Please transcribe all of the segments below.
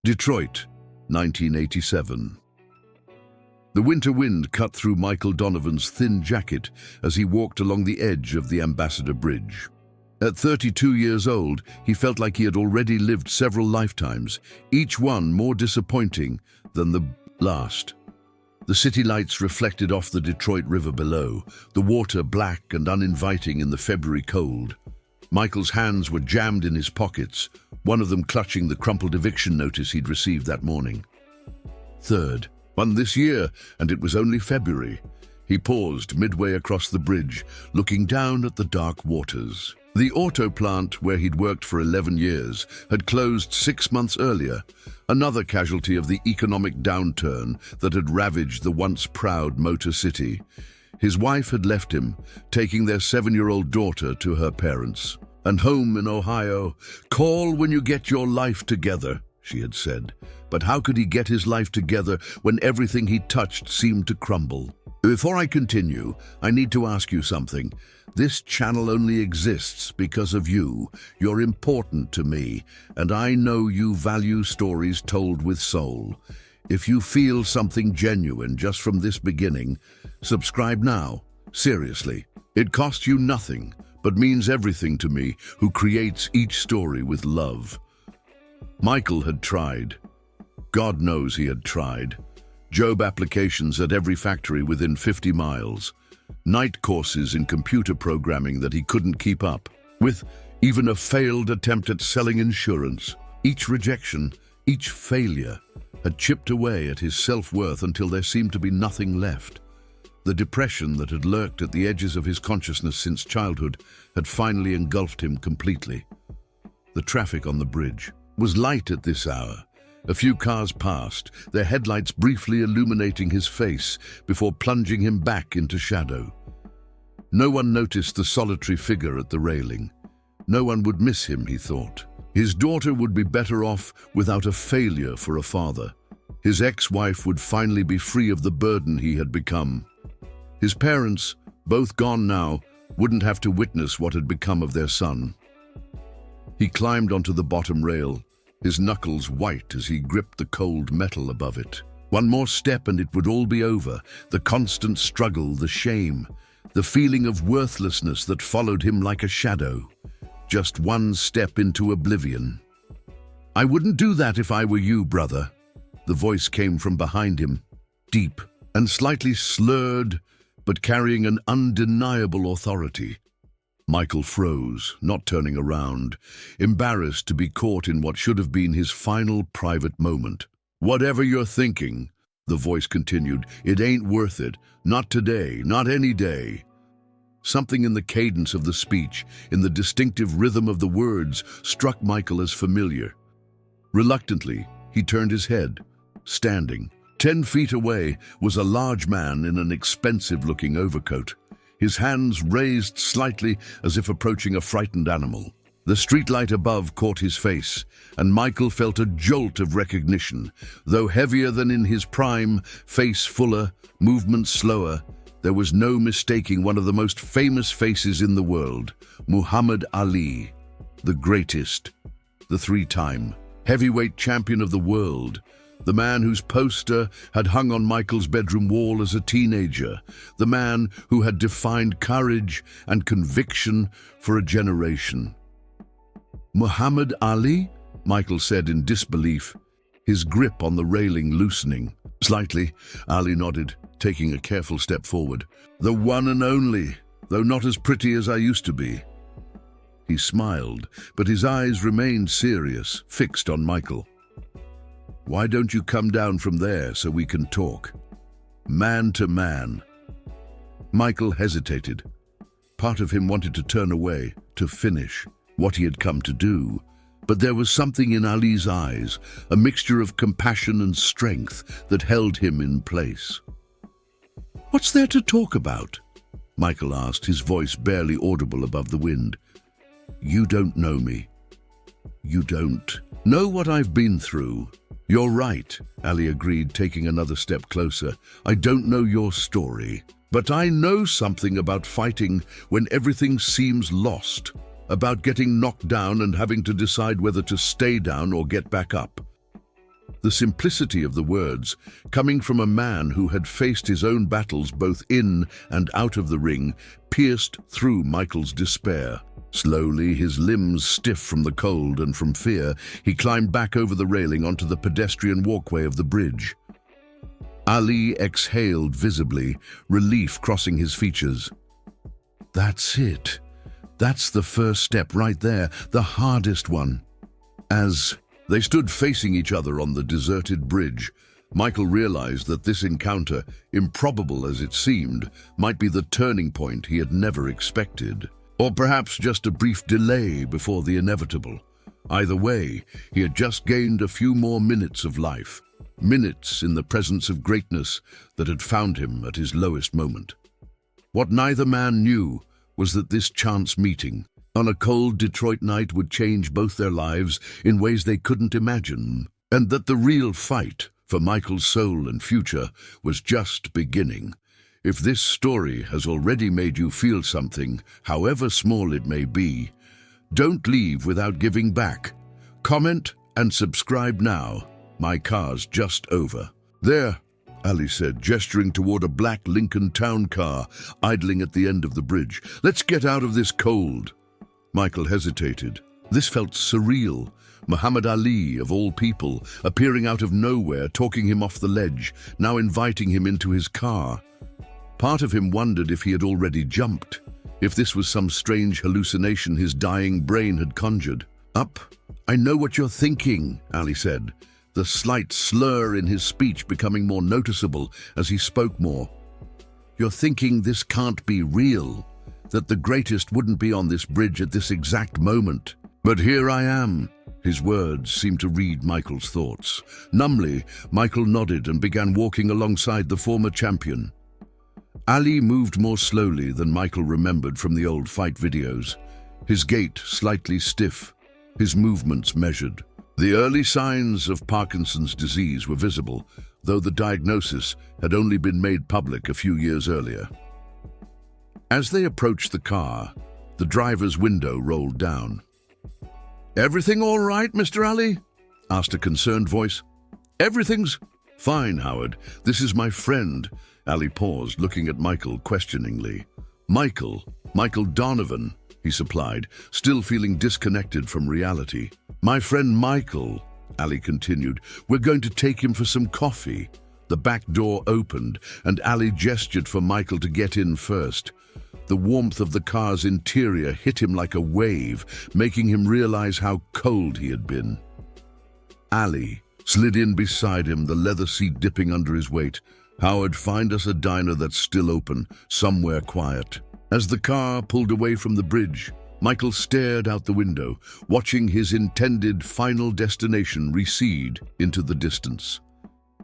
Detroit, 1987. The winter wind cut through Michael Donovan's thin jacket as he walked along the edge of the Ambassador Bridge. At 32 years old, he felt like he had already lived several lifetimes, each one more disappointing than the last. The city lights reflected off the Detroit River below, the water black and uninviting in the February cold. Michael's hands were jammed in his pockets, one of them clutching the crumpled eviction notice he'd received that morning. Third, one this year, and it was only February. He paused midway across the bridge, looking down at the dark waters. The auto plant where he'd worked for 11 years had closed 6 months earlier, another casualty of the economic downturn that had ravaged the once proud Motor City. His wife had left him, taking their 7-year-old daughter to her parents. And home in Ohio, "Call when you get your life together," she had said. But how could he get his life together when everything he touched seemed to crumble? Before I continue, I need to ask you something. This channel only exists because of you. You're important to me, and I know you value stories told with soul. If you feel something genuine just from this beginning, subscribe now. Seriously. It costs you nothing, but means everything to me, who creates each story with love. Michael had tried. God knows he had tried. Job applications at every factory within 50 miles. Night courses in computer programming that he couldn't keep up with, even a failed attempt at selling insurance. Each rejection, each failure, had chipped away at his self-worth until there seemed to be nothing left. The depression that had lurked at the edges of his consciousness since childhood had finally engulfed him completely. The traffic on the bridge was light at this hour. A few cars passed, their headlights briefly illuminating his face before plunging him back into shadow. No one noticed the solitary figure at the railing. No one would miss him, he thought. His daughter would be better off without a failure for a father. His ex-wife would finally be free of the burden he had become. His parents, both gone now, wouldn't have to witness what had become of their son. He climbed onto the bottom rail, his knuckles white as he gripped the cold metal above it. One more step and it would all be over. The constant struggle, the shame, the feeling of worthlessness that followed him like a shadow. Just one step into oblivion. "I wouldn't do that if I were you, brother." The voice came from behind him, deep and slightly slurred, but carrying an undeniable authority. Michael froze, not turning around, embarrassed to be caught in what should have been his final private moment. "Whatever you're thinking," the voice continued, "it ain't worth it. Not today, not any day." Something in the cadence of the speech, in the distinctive rhythm of the words, struck Michael as familiar. Reluctantly, he turned his head. Standing 10 feet away was a large man in an expensive-looking overcoat, his hands raised slightly as if approaching a frightened animal. The streetlight above caught his face, and Michael felt a jolt of recognition. Though heavier than in his prime, face fuller, movement slower, there was no mistaking one of the most famous faces in the world, Muhammad Ali, the greatest, the 3-time heavyweight champion of the world, the man whose poster had hung on Michael's bedroom wall as a teenager, the man who had defined courage and conviction for a generation. "Muhammad Ali?" Michael said in disbelief, his grip on the railing loosening. Slightly, Ali nodded, taking a careful step forward. "The one and only, though not as pretty as I used to be." He smiled, but his eyes remained serious, fixed on Michael. "Why don't you come down from there so we can talk? Man to man." Michael hesitated. Part of him wanted to turn away, to finish what he had come to do. But there was something in Ali's eyes, a mixture of compassion and strength that held him in place. "What's there to talk about?" Michael asked, his voice barely audible above the wind. "You don't know me. You don't know what I've been through." "You're right," Ali agreed, taking another step closer. "I don't know your story, but I know something about fighting when everything seems lost, about getting knocked down and having to decide whether to stay down or get back up." The simplicity of the words, coming from a man who had faced his own battles both in and out of the ring, pierced through Michael's despair. Slowly, his limbs stiff from the cold and from fear, he climbed back over the railing onto the pedestrian walkway of the bridge. Ali exhaled visibly, relief crossing his features. That's it. That's the first step right there, the hardest one. As they stood facing each other on the deserted bridge, Michael realized that this encounter, improbable as it seemed, might be the turning point he had never expected. Or perhaps just a brief delay before the inevitable. Either way, he had just gained a few more minutes of life. Minutes in the presence of greatness that had found him at his lowest moment. What neither man knew was that this chance meeting on a cold Detroit night would change both their lives in ways they couldn't imagine, and that the real fight for Michael's soul and future was just beginning. If this story has already made you feel something, however small it may be, don't leave without giving back. Comment and subscribe now. My car's just over. There, Ali said, gesturing toward a black Lincoln Town car idling at the end of the bridge. Let's get out of this cold. Michael hesitated. This felt surreal. Muhammad Ali, of all people, appearing out of nowhere, talking him off the ledge, now inviting him into his car. Part of him wondered if he had already jumped, if this was some strange hallucination his dying brain had conjured. Up, I know what you're thinking, Ali said, the slight slur in his speech becoming more noticeable as he spoke more. You're thinking this can't be real, that the greatest wouldn't be on this bridge at this exact moment. But here I am. His words seemed to read Michael's thoughts. Numbly, Michael nodded and began walking alongside the former champion. Ali moved more slowly than Michael remembered from the old fight videos, his gait slightly stiff, his movements measured. The early signs of Parkinson's disease were visible, though the diagnosis had only been made public a few years earlier. As they approached the car, the driver's window rolled down. "Everything all right, Mr. Ali?" asked a concerned voice. "Everything's fine, Howard. This is my friend." Ali paused, looking at Michael questioningly. Michael Donovan, he supplied, still feeling disconnected from reality. "My friend Michael," Ali continued. "We're going to take him for some coffee." The back door opened, and Ali gestured for Michael to get in first. The warmth of the car's interior hit him like a wave, making him realize how cold he had been. Ali slid in beside him, the leather seat dipping under his weight. "Howard, find us a diner that's still open, somewhere quiet." As the car pulled away from the bridge, Michael stared out the window, watching his intended final destination recede into the distance.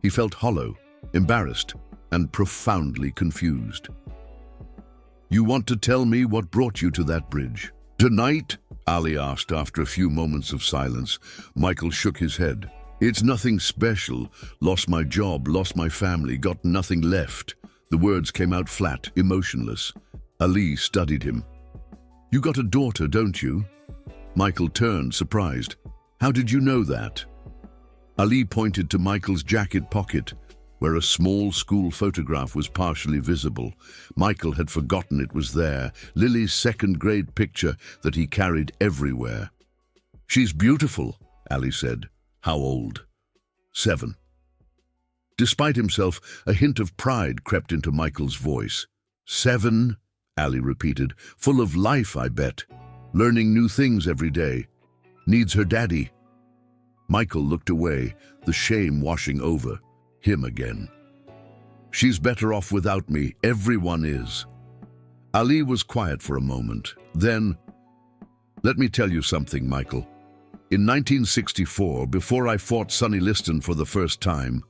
He felt hollow, embarrassed, and profoundly confused. "You want to tell me what brought you to that bridge?" "Tonight?" Ali asked after a few moments of silence. Michael shook his head. "It's nothing special. Lost my job, lost my family, got nothing left." The words came out flat, emotionless. Ali studied him. "You got a daughter, don't you?" Michael turned, surprised. "How did you know that?" Ali pointed to Michael's jacket pocket, where a small school photograph was partially visible. Michael had forgotten it was there, Lily's second-grade picture that he carried everywhere. "She's beautiful," Ali said. "How old?" 7. Despite himself, a hint of pride crept into Michael's voice. 7, Ali repeated. "Full of life, I bet. Learning new things every day. Needs her daddy." Michael looked away, the shame washing over him again. "She's better off without me. Everyone is." Ali was quiet for a moment. Then, "Let me tell you something, Michael. In 1964, before I fought Sonny Liston for the first time,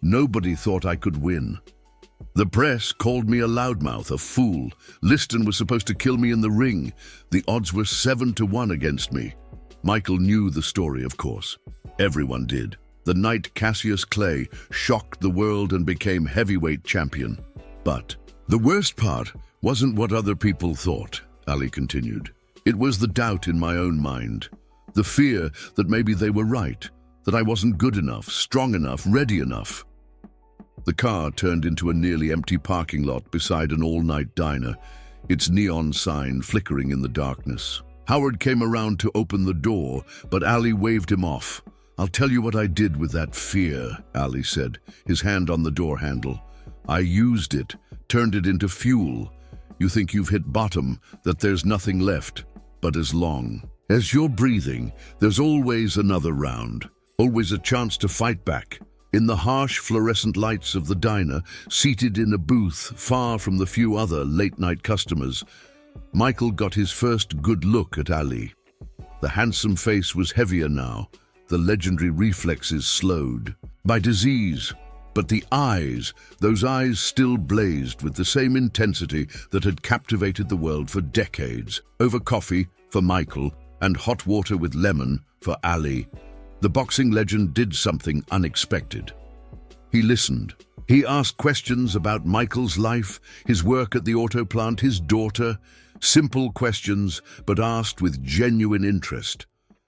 nobody thought I could win. The press called me a loudmouth, a fool. Liston was supposed to kill me in the ring. The odds were 7-1 against me." Michael knew the story, of course. Everyone did. The night Cassius Clay shocked the world and became heavyweight champion. "But the worst part wasn't what other people thought," Ali continued. "It was the doubt in my own mind. The fear that maybe they were right, that I wasn't good enough, strong enough, ready enough. The car turned into a nearly empty parking lot beside an all-night diner, its neon sign flickering in the darkness. Howard came around to open the door, but Ali waved him off. "I'll tell you what I did with that fear," Ali said, his hand on the door handle. "I used it, turned it into fuel. You think you've hit bottom, that there's nothing left. But as long as you're breathing, there's always another round, always a chance to fight back." In the harsh fluorescent lights of the diner, seated in a booth far from the few other late-night customers, Michael got his first good look at Ali. The handsome face was heavier now, the legendary reflexes slowed by disease. But the eyes, those eyes still blazed with the same intensity that had captivated the world for decades. Over coffee for Michael and hot water with lemon for Ali, the boxing legend did something unexpected. He listened. He asked questions about Michael's life, his work at the auto plant, his daughter. Simple questions, but asked with genuine interest.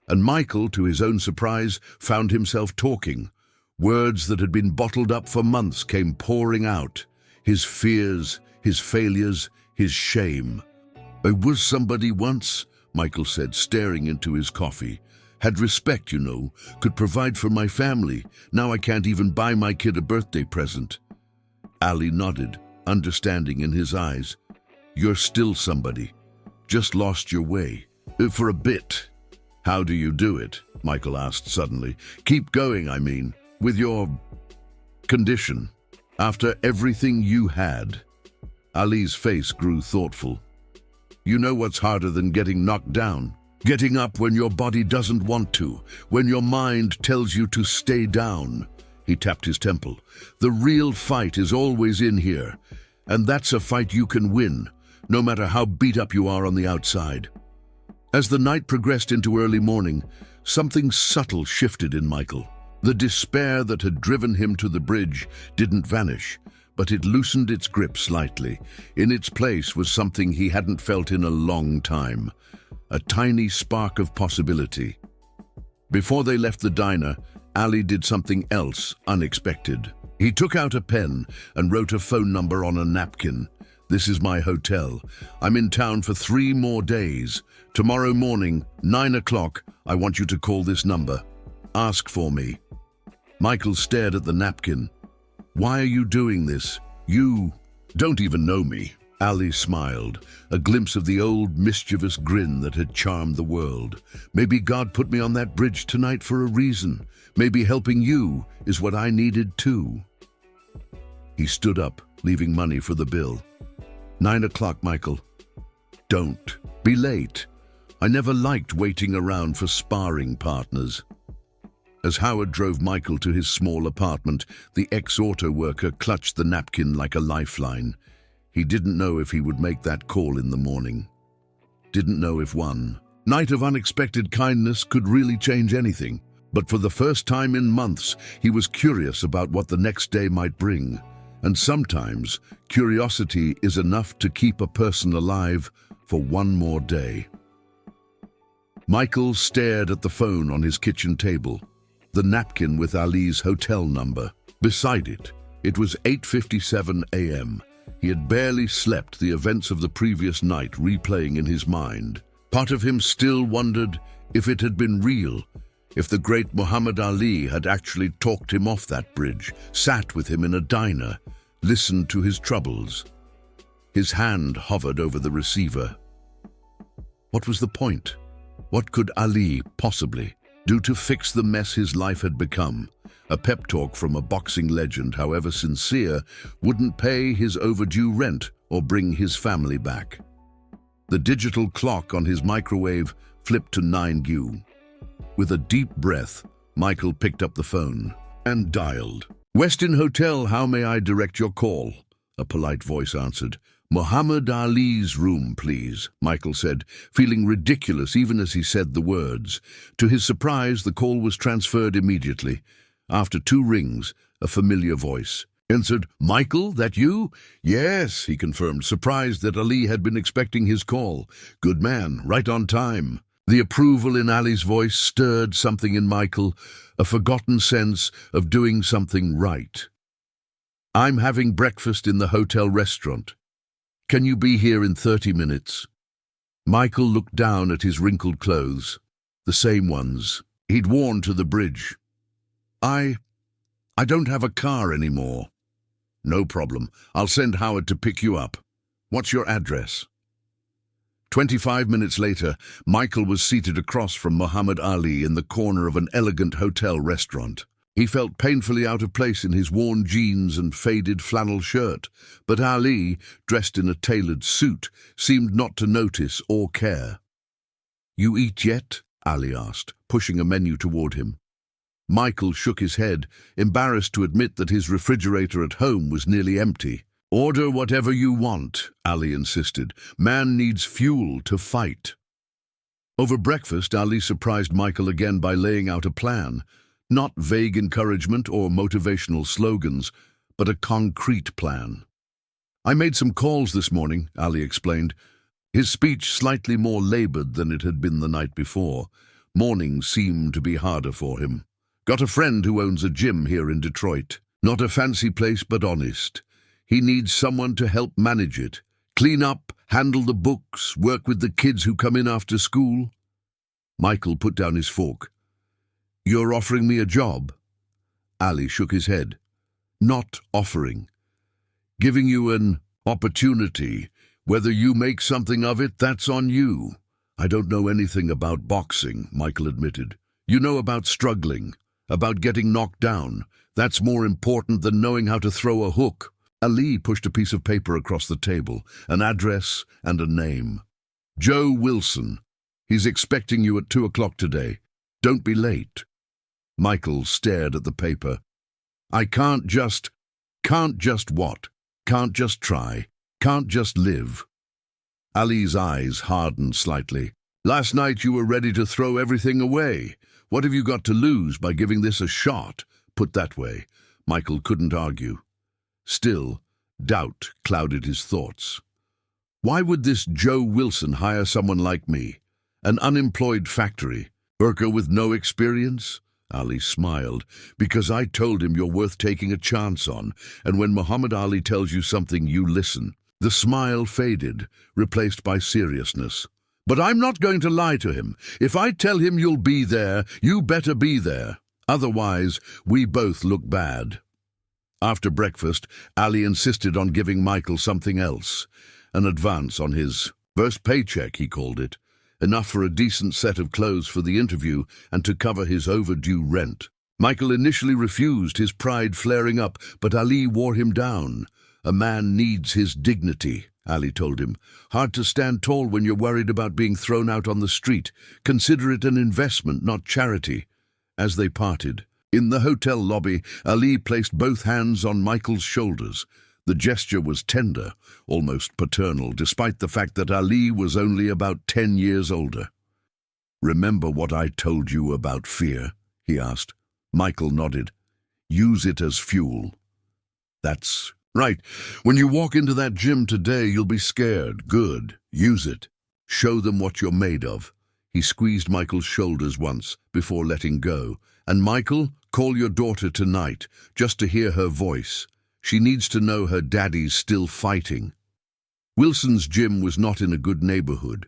And Michael, to his own surprise, found himself talking. Words that had been bottled up for months came pouring out. His fears, his failures, his shame. "I was somebody once," Michael said, staring into his coffee. "Had respect, you know, could provide for my family. Now I can't even buy my kid a birthday present." Ali nodded, understanding in his eyes. "You're still somebody. Just lost your way. For a bit." "How do you do it?" Michael asked suddenly. "Keep going, I mean, with your condition. After everything you had." Ali's face grew thoughtful. "You know what's harder than getting knocked down? Getting up when your body doesn't want to, when your mind tells you to stay down." He tapped his temple. "The real fight is always in here, and that's a fight you can win, no matter how beat up you are on the outside." As the night progressed into early morning, something subtle shifted in Michael. The despair that had driven him to the bridge didn't vanish, but it loosened its grip slightly. In its place was something he hadn't felt in a long time. A tiny spark of possibility. Before they left the diner, Ali did something else unexpected. He took out a pen and wrote a phone number on a napkin. "This is my hotel. I'm in town for 3 more days. Tomorrow morning, 9 o'clock, I want you to call this number. Ask for me." Michael stared at the napkin. "Why are you doing this? You don't even know me." Ali smiled, a glimpse of the old mischievous grin that had charmed the world. "Maybe God put me on that bridge tonight for a reason. Maybe helping you is what I needed too." He stood up, leaving money for the bill. 9 o'clock, Michael. Don't be late. I never liked waiting around for sparring partners." As Howard drove Michael to his small apartment, the ex-auto worker clutched the napkin like a lifeline. He didn't know if he would make that call in the morning. Didn't know if one night of unexpected kindness could really change anything. But for the first time in months, he was curious about what the next day might bring. And sometimes, curiosity is enough to keep a person alive for one more day. Michael stared at the phone on his kitchen table, the napkin with Ali's hotel number. Beside it, it was 8:57 a.m. He had barely slept, the events of the previous night replaying in his mind. Part of him still wondered if it had been real, if the great Muhammad Ali had actually talked him off that bridge, sat with him in a diner, listened to his troubles. His hand hovered over the receiver. What was the point? What could Ali possibly do to fix the mess his life had become? A pep talk from a boxing legend, however sincere, wouldn't pay his overdue rent or bring his family back. The digital clock on his microwave flipped to 9 With a deep breath, Michael picked up the phone and dialed. "Westin Hotel, how may I direct your call?" A polite voice answered. "Muhammad Ali's room, please," Michael said, feeling ridiculous even as he said the words. To his surprise, the call was transferred immediately. After 2 rings, a familiar voice answered. "Michael, that you?" "Yes," he confirmed, surprised that Ali had been expecting his call. "Good man, right on time." The approval in Ali's voice stirred something in Michael, a forgotten sense of doing something right. "I'm having breakfast in the hotel restaurant. Can you be here in 30 minutes? Michael looked down at his wrinkled clothes, the same ones he'd worn to the bridge. I don't have a car anymore." "No problem. I'll send Howard to pick you up. What's your address?" 25 minutes later, Michael was seated across from Muhammad Ali in the corner of an elegant hotel restaurant. He felt painfully out of place in his worn jeans and faded flannel shirt, but Ali, dressed in a tailored suit, seemed not to notice or care. "You eat yet?" Ali asked, pushing a menu toward him. Michael shook his head, embarrassed to admit that his refrigerator at home was nearly empty. "Order whatever you want," Ali insisted. "Man needs fuel to fight." Over breakfast, Ali surprised Michael again by laying out a plan. Not vague encouragement or motivational slogans, but a concrete plan. "I made some calls this morning," Ali explained, his speech slightly more labored than it had been the night before. Mornings seemed to be harder for him. "Got a friend who owns a gym here in Detroit. Not a fancy place, but honest. He needs someone to help manage it. Clean up, handle the books, work with the kids who come in after school." Michael put down his fork. "You're offering me a job?" Ali shook his head. "Not offering. Giving you an opportunity. Whether you make something of it, that's on you." "I don't know anything about boxing," Michael admitted. "You know about struggling, about getting knocked down. That's more important than knowing how to throw a hook." Ali pushed a piece of paper across the table, an address and a name. "Joe Wilson. He's expecting you at 2 o'clock today. Don't be late." Michael stared at the paper. "I can't just what? Can't just try? Can't just live?" Ali's eyes hardened slightly. "Last night you were ready to throw everything away. What have you got to lose by giving this a shot?" Put that way, Michael couldn't argue. Still, doubt clouded his thoughts. Why would this Joe Wilson hire someone like me? An unemployed factory worker with no experience? Ali smiled. "Because I told him you're worth taking a chance on, and when Muhammad Ali tells you something, you listen." The smile faded, replaced by seriousness. "But I'm not going to lie to him. If I tell him you'll be there, you better be there. Otherwise, we both look bad." After breakfast, Ali insisted on giving Michael something else. An advance on his first paycheck, he called it. Enough for a decent set of clothes for the interview and to cover his overdue rent. Michael initially refused, his pride flaring up, but Ali wore him down. "A man needs his dignity," Ali told him. "Hard to stand tall when you're worried about being thrown out on the street. Consider it an investment, not charity." As they parted, in the hotel lobby, Ali placed both hands on Michael's shoulders. The gesture was tender, almost paternal, despite the fact that Ali was only about 10 years older. "Remember what I told you about fear?" he asked. Michael nodded. "Use it as fuel." "That's right. When you walk into that gym today, you'll be scared. Good. Use it. Show them what you're made of." He squeezed Michael's shoulders once before letting go. "And Michael, call your daughter tonight, just to hear her voice. She needs to know her daddy's still fighting." Wilson's gym was not in a good neighborhood.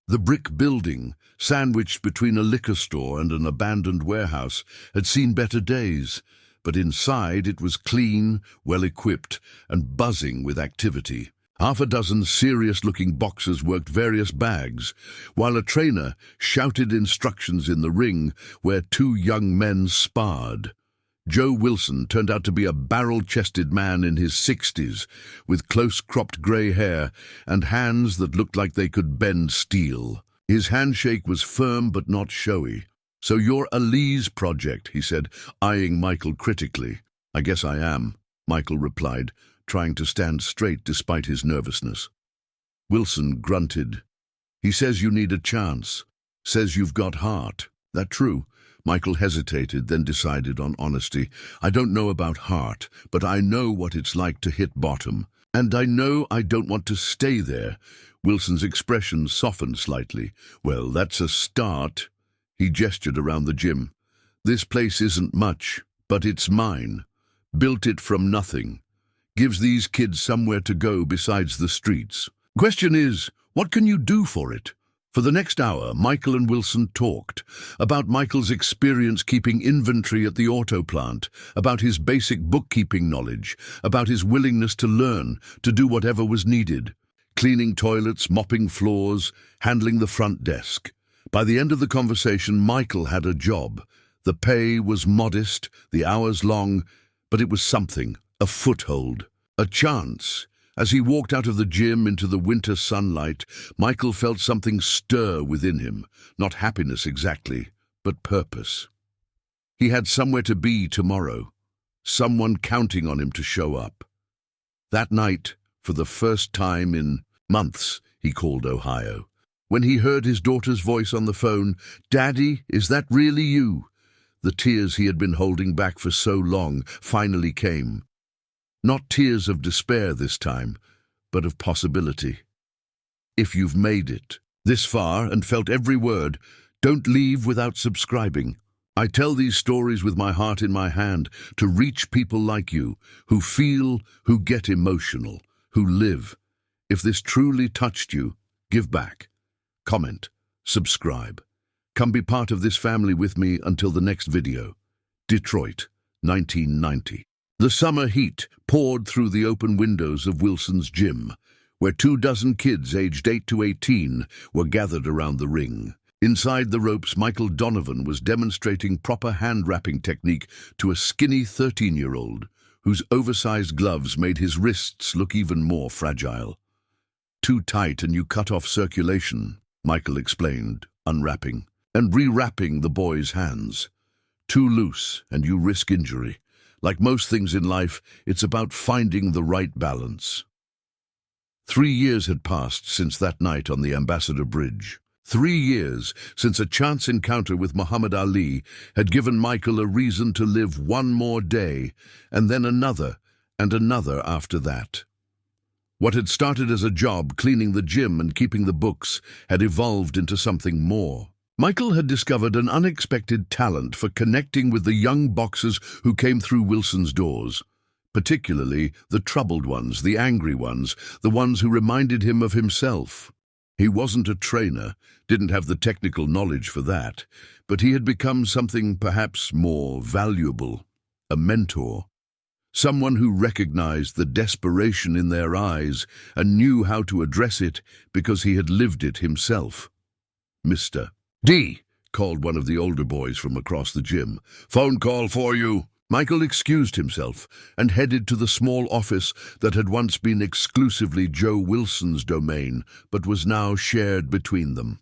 The brick building, sandwiched between a liquor store and an abandoned warehouse, had seen better days, but inside it was clean, well-equipped, and buzzing with activity. Half a dozen serious-looking boxers worked various bags, while a trainer shouted instructions in the ring where 2 young men sparred. Joe Wilson turned out to be a barrel-chested man in his 60s, with close-cropped grey hair and hands that looked like they could bend steel. His handshake was firm but not showy. "So you're Ali's project," he said, eyeing Michael critically. "I guess I am," Michael replied, trying to stand straight despite his nervousness. Wilson grunted. "He says you need a chance. Says you've got heart. That true?" Michael hesitated, then decided on honesty. "I don't know about heart, but I know what it's like to hit bottom. And I know I don't want to stay there. Wilson's expression softened slightly. Well, that's a start. He gestured around the gym. This place isn't much, but it's mine. Built it from nothing. Gives these kids somewhere to go besides the streets. Question is, what can you do for it? For the next hour, Michael and Wilson talked about Michael's experience keeping inventory at the auto plant, about his basic bookkeeping knowledge, about his willingness to learn, to do whatever was needed. Cleaning toilets, mopping floors, handling the front desk. By the end of the conversation, Michael had a job. The pay was modest, the hours long, but it was something, a foothold, a chance. As he walked out of the gym into the winter sunlight, Michael felt something stir within him, not happiness exactly, but purpose. He had somewhere to be tomorrow, someone counting on him to show up. That night, for the first time in months, he called Ohio. When he heard his daughter's voice on the phone, "Daddy, is that really you?" The tears he had been holding back for so long finally came. Not tears of despair this time, but of possibility. If you've made it this far and felt every word, don't leave without subscribing. I tell these stories with my heart in my hand to reach people like you, who feel, who get emotional, who live. If this truly touched you, give back. Comment, subscribe. Come be part of this family with me until the next video. Detroit, 1990. The summer heat poured through the open windows of Wilson's gym, where 24 kids aged 8 to 18 were gathered around the ring. Inside the ropes, Michael Donovan was demonstrating proper hand-wrapping technique to a skinny 13-year-old, whose oversized gloves made his wrists look even more fragile. "Too tight and you cut off circulation," Michael explained, unwrapping and rewrapping the boy's hands. "Too loose and you risk injury. Like most things in life, it's about finding the right balance." 3 years had passed since that night on the Ambassador Bridge. 3 years since a chance encounter with Muhammad Ali had given Michael a reason to live one more day, and then another and another after that. What had started as a job cleaning the gym and keeping the books had evolved into something more. Michael had discovered an unexpected talent for connecting with the young boxers who came through Wilson's doors, particularly the troubled ones, the angry ones, the ones who reminded him of himself. He wasn't a trainer, didn't have the technical knowledge for that, but he had become something perhaps more valuable, a mentor. Someone who recognized the desperation in their eyes and knew how to address it because he had lived it himself. "Mr. D," called one of the older boys from across the gym. "Phone call for you." Michael excused himself and headed to the small office that had once been exclusively Joe Wilson's domain, but was now shared between them.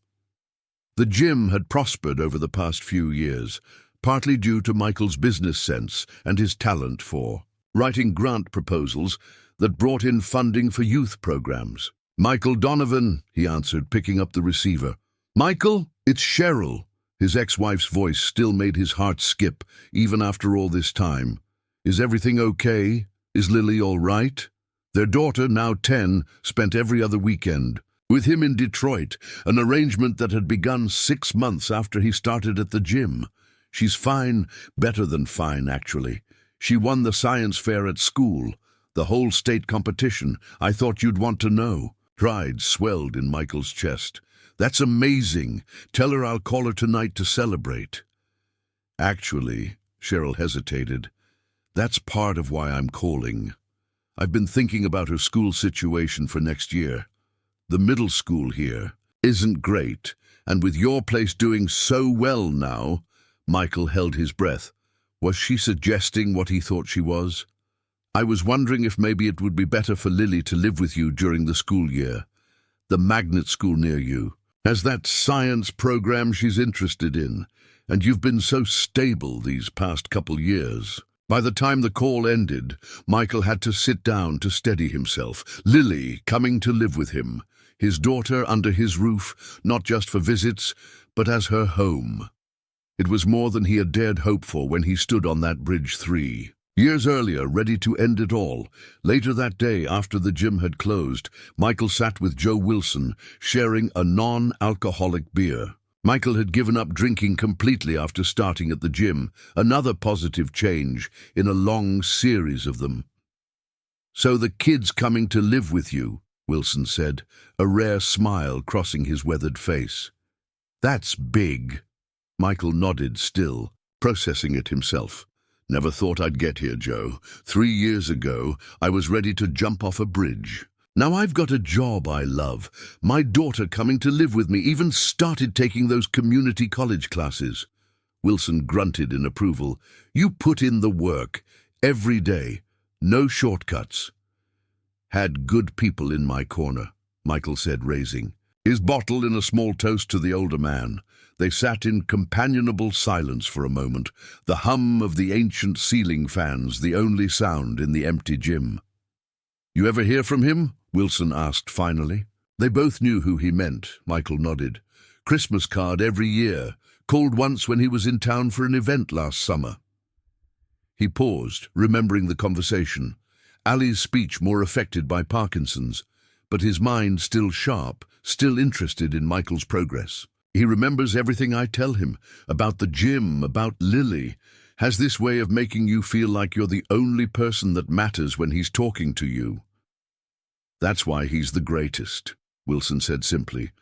The gym had prospered over the past few years, partly due to Michael's business sense and his talent for writing grant proposals that brought in funding for youth programs. "Michael Donovan," he answered, picking up the receiver. "Michael, it's Cheryl." His ex-wife's voice still made his heart skip, even after all this time. "Is everything okay? Is Lily all right?" Their daughter, now 10, spent every other weekend with him in Detroit, an arrangement that had begun 6 months after he started at the gym. "She's fine, better than fine, actually. She won the science fair at school, the whole state competition. I thought you'd want to know." Pride swelled in Michael's chest. "That's amazing. Tell her I'll call her tonight to celebrate." "Actually," Cheryl hesitated, "that's part of why I'm calling. I've been thinking about her school situation for next year. The middle school here isn't great, and with your place doing so well now," Michael held his breath. Was she suggesting what he thought she was? "I was wondering if maybe it would be better for Lily to live with you during the school year. The magnet school near you has that science program she's interested in, and you've been so stable these past couple years." By the time the call ended, Michael had to sit down to steady himself. Lily coming to live with him, his daughter under his roof, not just for visits, but as her home. It was more than he had dared hope for when he stood on that Bridge 3. Years earlier, ready to end it all, later that day after the gym had closed, Michael sat with Joe Wilson, sharing a non-alcoholic beer. Michael had given up drinking completely after starting at the gym, another positive change in a long series of them. "So the kid's coming to live with you," Wilson said, a rare smile crossing his weathered face. "That's big." Michael nodded still, processing it himself. "Never thought I'd get here, Joe. 3 years ago, I was ready to jump off a bridge. Now I've got a job I love, my daughter coming to live with me, even started taking those community college classes." Wilson grunted in approval. "You put in the work, every day, no shortcuts." "Had good people in my corner," Michael said, raising his bottle in a small toast to the older man. They sat in companionable silence for a moment, the hum of the ancient ceiling fans the only sound in the empty gym. "You ever hear from him?" Wilson asked finally. They both knew who he meant. Michael nodded. "Christmas card every year. Called once when he was in town for an event last summer." He paused, remembering the conversation. Ali's speech more affected by Parkinson's, but his mind still sharp, still interested in Michael's progress. "He remembers everything I tell him, about the gym, about Lily. Has this way of making you feel like you're the only person that matters when he's talking to you." "That's why he's the greatest," Wilson said simply.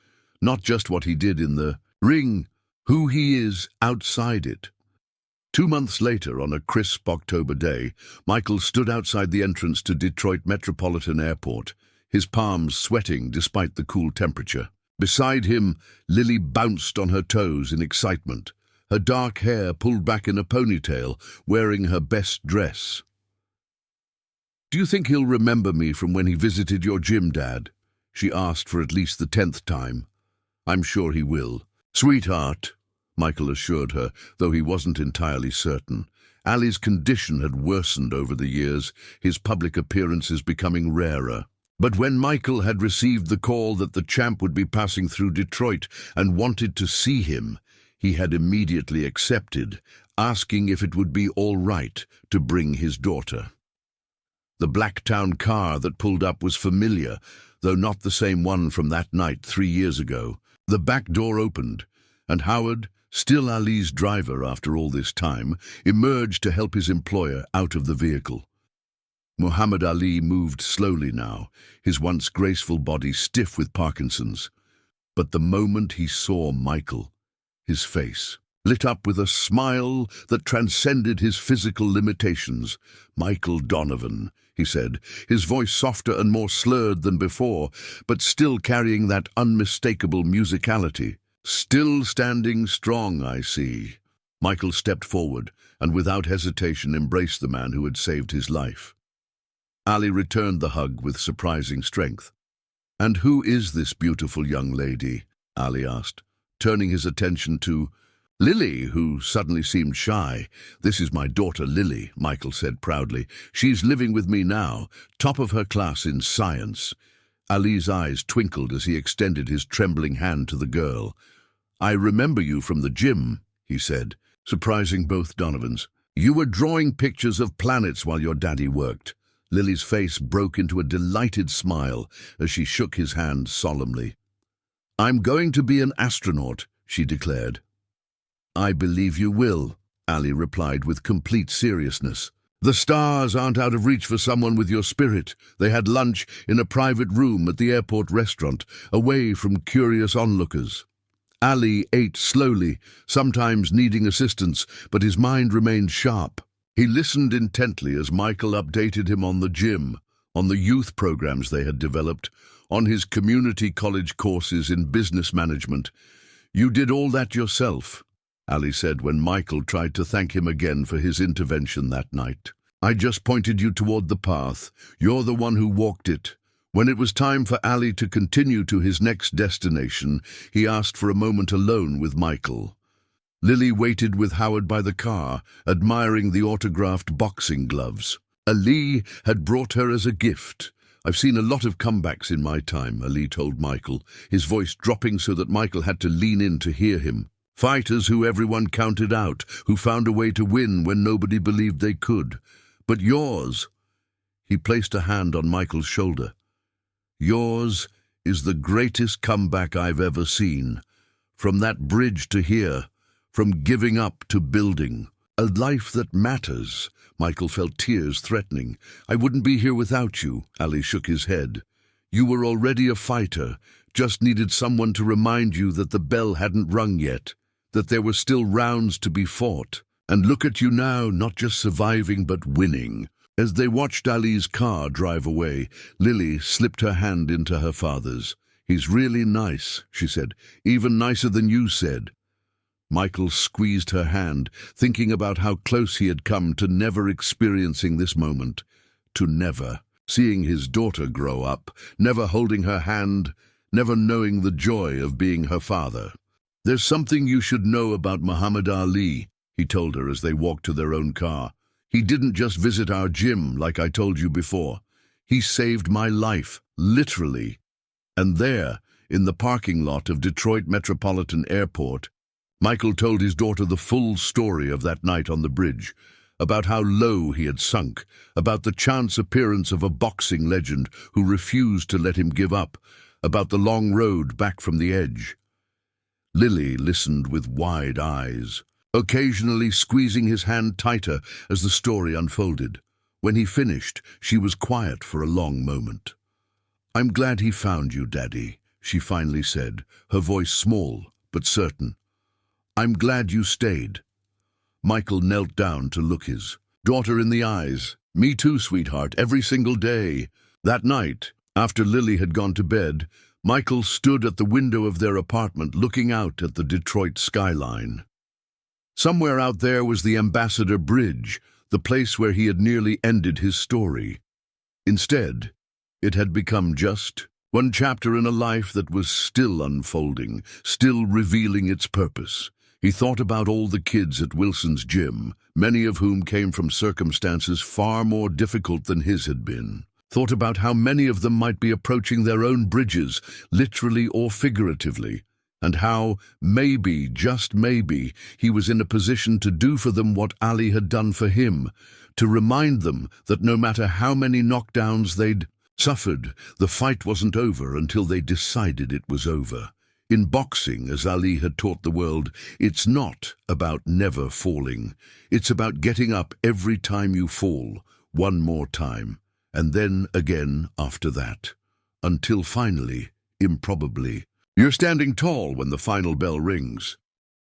"Not just what he did in the ring, who he is outside it." 2 months later, on a crisp October day, Michael stood outside the entrance to Detroit Metropolitan Airport, his palms sweating despite the cool temperature. Beside him, Lily bounced on her toes in excitement, her dark hair pulled back in a ponytail, wearing her best dress. "Do you think he'll remember me from when he visited your gym, Dad?" she asked for at least the 10th time. "I'm sure he will." "Sweetheart," Michael assured her, though he wasn't entirely certain. Ali's condition had worsened over the years, his public appearances becoming rarer. But when Michael had received the call that the champ would be passing through Detroit and wanted to see him, he had immediately accepted, asking if it would be all right to bring his daughter. The Blacktown car that pulled up was familiar, though not the same one from that night 3 years ago. The back door opened, and Howard, still Ali's driver after all this time, emerged to help his employer out of the vehicle. Muhammad Ali moved slowly now, his once graceful body stiff with Parkinson's. But the moment he saw Michael, his face lit up with a smile that transcended his physical limitations. "Michael Donovan," he said, his voice softer and more slurred than before, but still carrying that unmistakable musicality. "Still standing strong, I see." Michael stepped forward and without hesitation embraced the man who had saved his life. Ali returned the hug with surprising strength. "And who is this beautiful young lady?" Ali asked, turning his attention to Lily, who suddenly seemed shy. "This is my daughter Lily," Michael said proudly. "She's living with me now, top of her class in science." Ali's eyes twinkled as he extended his trembling hand to the girl. "I remember you from the gym," he said, surprising both Donovans. "You were drawing pictures of planets while your daddy worked." Lily's face broke into a delighted smile as she shook his hand solemnly. "I'm going to be an astronaut," she declared. "I believe you will," Ali replied with complete seriousness. "The stars aren't out of reach for someone with your spirit." They had lunch in a private room at the airport restaurant, away from curious onlookers. Ali ate slowly, sometimes needing assistance, but his mind remained sharp. He listened intently as Michael updated him on the gym, on the youth programs they had developed, on his community college courses in business management. "You did all that yourself," Ali said when Michael tried to thank him again for his intervention that night. "I just pointed you toward the path. You're the one who walked it." When it was time for Ali to continue to his next destination, he asked for a moment alone with Michael. Lily waited with Howard by the car, admiring the autographed boxing gloves. Ali had brought her as a gift. "I've seen a lot of comebacks in my time," Ali told Michael, his voice dropping so that Michael had to lean in to hear him. "Fighters who everyone counted out, who found a way to win when nobody believed they could. But yours, he placed a hand on Michael's shoulder, yours is the greatest comeback I've ever seen. From that bridge to here, from giving up to building. A life that matters. Michael felt tears threatening. I wouldn't be here without you, Ali shook his head. You were already a fighter, just needed someone to remind you that the bell hadn't rung yet, that there were still rounds to be fought. And look at you now, not just surviving but winning. As they watched Ali's car drive away, Lily slipped her hand into her father's. He's really nice, she said, even nicer than you said. Michael squeezed her hand, thinking about how close he had come to never experiencing this moment, to never seeing his daughter grow up, never holding her hand, never knowing the joy of being her father. There's something you should know about Muhammad Ali, he told her as they walked to their own car. He didn't just visit our gym, like I told you before. He saved my life, literally. And there, in the parking lot of Detroit Metropolitan Airport, Michael told his daughter the full story of that night on the bridge, about how low he had sunk, about the chance appearance of a boxing legend who refused to let him give up, about the long road back from the edge. Lily listened with wide eyes, occasionally squeezing his hand tighter as the story unfolded. When he finished, she was quiet for a long moment. I'm glad he found you, Daddy, she finally said, her voice small but certain. I'm glad you stayed. Michael knelt down to look his daughter in the eyes. Me too, sweetheart, every single day. That night, after Lily had gone to bed, Michael stood at the window of their apartment looking out at the Detroit skyline. Somewhere out there was the Ambassador Bridge, the place where he had nearly ended his story. Instead, it had become just one chapter in a life that was still unfolding, still revealing its purpose. He thought about all the kids at Wilson's gym, many of whom came from circumstances far more difficult than his had been. Thought about how many of them might be approaching their own bridges, literally or figuratively, and how, maybe, just maybe, he was in a position to do for them what Ali had done for him, to remind them that no matter how many knockdowns they'd suffered, the fight wasn't over until they decided it was over. In boxing, as Ali had taught the world, it's not about never falling. It's about getting up every time you fall, one more time, and then again after that, until finally, improbably, you're standing tall when the final bell rings.